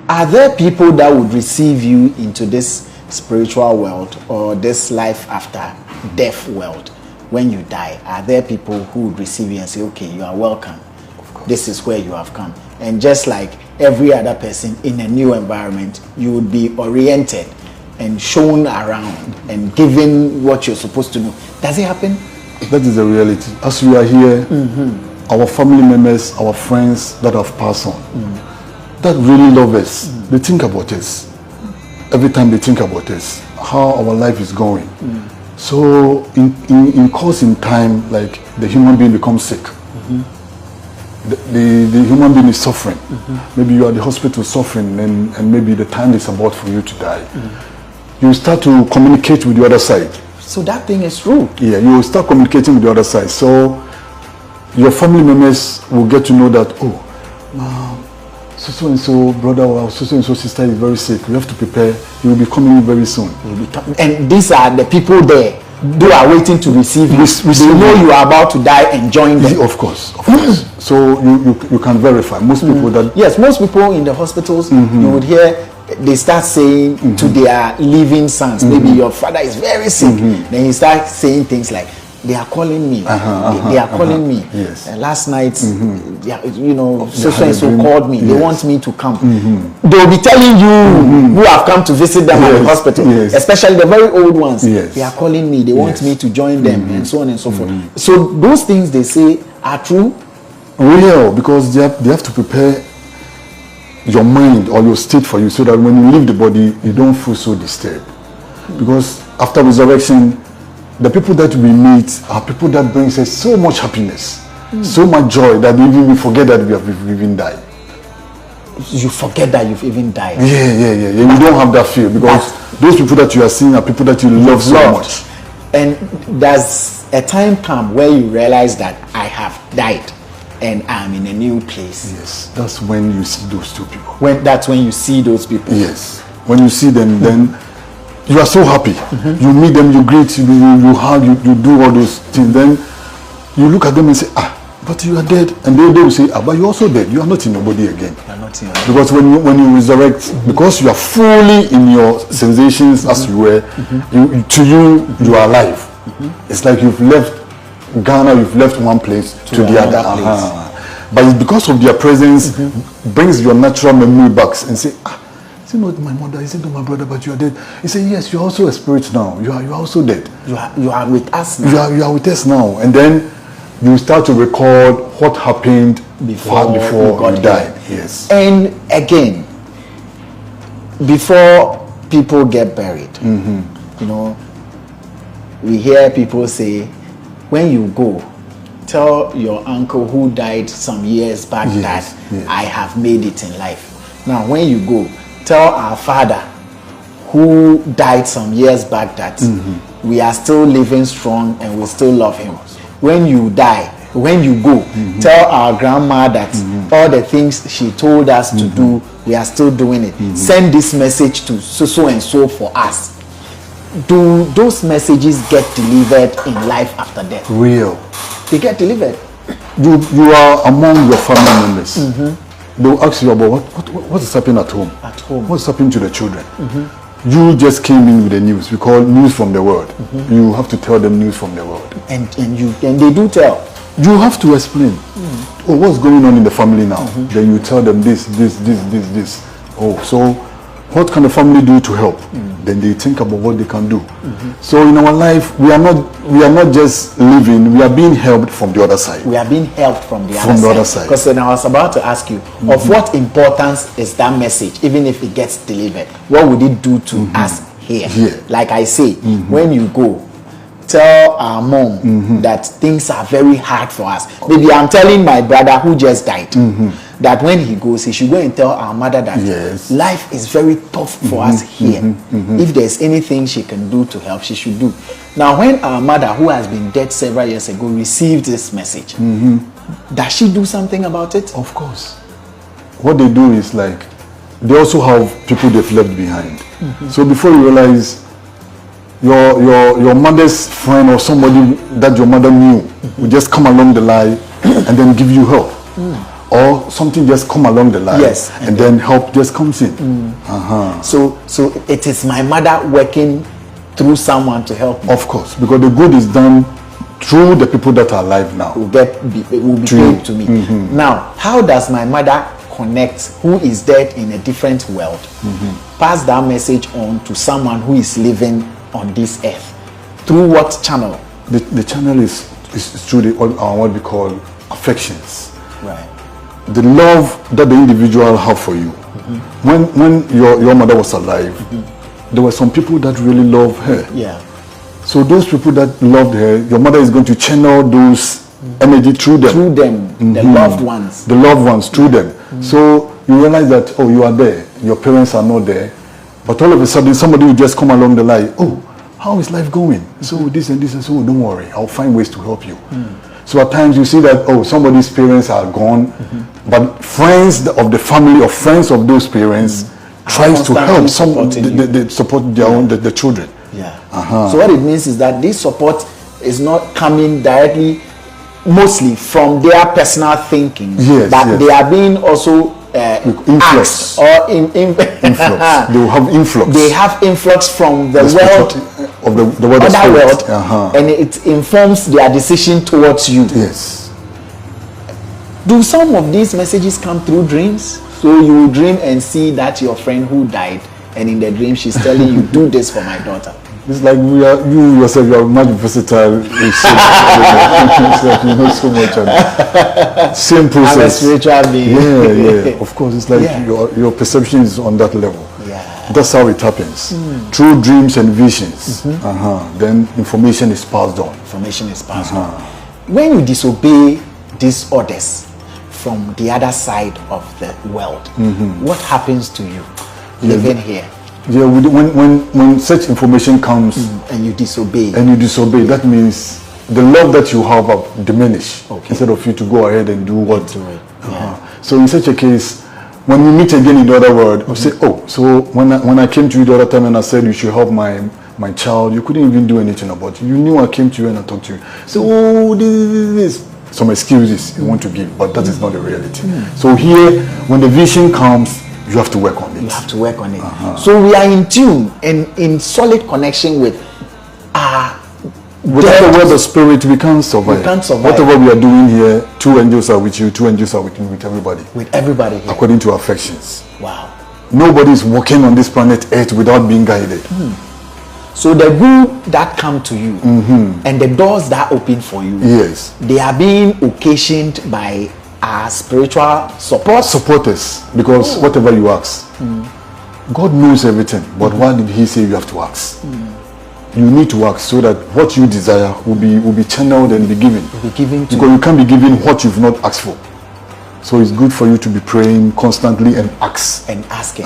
Are there people that would receive you into this spiritual world or this life after death world when you die? Are there people who would receive you and say, okay, you are welcome, this is where you have come? And just like every other person in a new environment, you would be oriented and shown around and given what you're supposed to know. Does it happen? That is the reality. As we are here, our family members, our friends that have passed on, that really love us, they think about us. Every time they think about us, how our life is going. So in course in time, like the human being becomes sick. The human being is suffering. Maybe you are at the hospital suffering and maybe the time is about for you to die. You start to communicate with the other side. So that thing is true. Yeah, you will start communicating with the other side. So your family members will get to know that, so and so brother or so and so sister is very sick. We have to prepare. He will be coming very soon. And these are the people there who are waiting to receive you. They know you are about to die and join them. Of course. So you can verify. Most people that... Yes, most people in the hospitals, you would hear, they start saying to their living sons, maybe your father is very sick. Then he starts saying things like, they are calling me. They are calling me. Yes. Last night, you know, so and so called me. Yes. They want me to come. They will be telling you who have come to visit them at the hospital, especially the very old ones. They are calling me. They want me to join them, and so on and so forth. So those things they say are true. Real, because they have to prepare your mind or your state for you, so that when you leave the body, you don't feel so disturbed. Because after resurrection, the people that we meet are people that brings us so much happiness, so much joy that even we forget that we have even died. You forget that you've even died. Yeah. You don't have that fear, because those people that you are seeing are people that you love so much. And does a time come where you realize that I have died and I'm in a new place? Yes, that's when you see those two people. That's when you see those people. Yes, when you see them, then you are so happy. You meet them, you greet, you hug, you do all those things. Then you look at them and say, but you are dead. And they will say, but you're also dead. You are not in your body again. You are not in your body. Because when you resurrect, because you are fully in your sensations as you were, you are alive. It's like you've left Ghana, you've left one place to the other place. But it's because of their presence, brings your natural memory back and say, is it not my mother? Is it not my brother? But you are dead. He said, yes, you are also a spirit now. You are also dead. You are with us now. You are with us now. And then you start to record what happened before you died. Yes. And again, before people get buried, you know, we hear people say, when you go, tell your uncle who died some years back that I have made it in life. Now, when you go, tell our father who died some years back that we are still living strong and we still love him. When you die, when you go, tell our grandma that all the things she told us to do, we are still doing it. Send this message to so and so for us. Do those messages get delivered in life after death? Real. They get delivered. You are among your family members. They will ask you about what is happening at home. At home. What is happening to the children? You just came in with the news. We call news from the world. You have to tell them news from the world. And they do tell. You have to explain. What's going on in the family now? Then you tell them this. So what can the family do to help? Then they think about what they can do. So in our life, we are not just living, we are being helped from the other side. We are being helped from the other side. Because then I was about to ask you, of what importance is that message, even if it gets delivered? What would it do to us here? Like I say, when you go, tell our mom that things are very hard for us. Maybe I'm telling my brother who just died that when he goes, he should go and tell our mother that life is very tough for us here. If there's anything she can do to help, she should do. Now, when our mother, who has been dead several years ago, received this message, does she do something about it? Of course. What they do is like, they also have people they've left behind. So before you realize, your mother's friend or somebody that your mother knew will just come along the line and then give you help. or something just come along the line. Yes. And then help just comes in. So it is my mother working through someone to help me. Of course, because the good is done through the people that are alive now. Will be paid to me. Now, how does my mother connect who is dead in a different world, pass that message on to someone who is living on this earth? Through what channel? The channel is through what we call affections. Right. The love that the individual have for you. When your mother was alive, there were some people that really loved her. Yeah. So those people that loved her, your mother is going to channel those energy through them. Through them, the loved ones. The loved ones through them. So you realize that, oh, you are there, your parents are not there, but all of a sudden somebody will just come along the line, oh, how is life going? So this and this and so, don't worry, I'll find ways to help you. So at times you see that, oh, somebody's parents are gone, but friends of the family or friends of those parents tries to help they support their own the children. Yeah. So what it means is that this support is not coming directly, mostly from their personal thinking, but they are being also influx or influx. They will have influx. They have influx from the world of the world of other spirit. world, and it informs their decision towards you. Yes. Do some of these messages come through dreams? So you dream and see that your friend who died, and in the dream she's telling you, do this for my daughter. It's like you yourself, you are much versatile. You know so much. Same process. I'm a spiritual being. Yeah. Of course, it's like your perception is on that level. Yeah. That's how it happens. Through dreams and visions. Then information is passed on. Information is passed on. When you disobey these orders from the other side of the world, what happens to you living here? Yeah, when such information comes and you disobey, that means the love that you have diminish instead of you to go ahead and do what. So in such a case, when we meet again in the other world, I say, oh, so when I came to you the other time and I said you should help my child, you couldn't even do anything about it. You knew I came to you and I talked to you. So, oh, this. Some excuses you want to give, but that is not the reality. So here, when the vision comes, you have to work on it. You have to work on it. So we are in tune and in solid connection with our without the word of spirit, we can't survive. We can't survive. Whatever we are doing here, 2 angels are with you, 2 angels are with everybody. With everybody here. According to affections. Wow. Nobody is walking on this planet Earth without being guided. So the good that come to you and the doors that open for you, yes, they are being occasioned by our spiritual supporters, because whatever you ask, God knows everything, but why did he say you have to ask? You need to ask so that what you desire will be channeled and be given. Because you can't be given what you've not asked for. So it's good for you to be praying constantly and ask. And asking.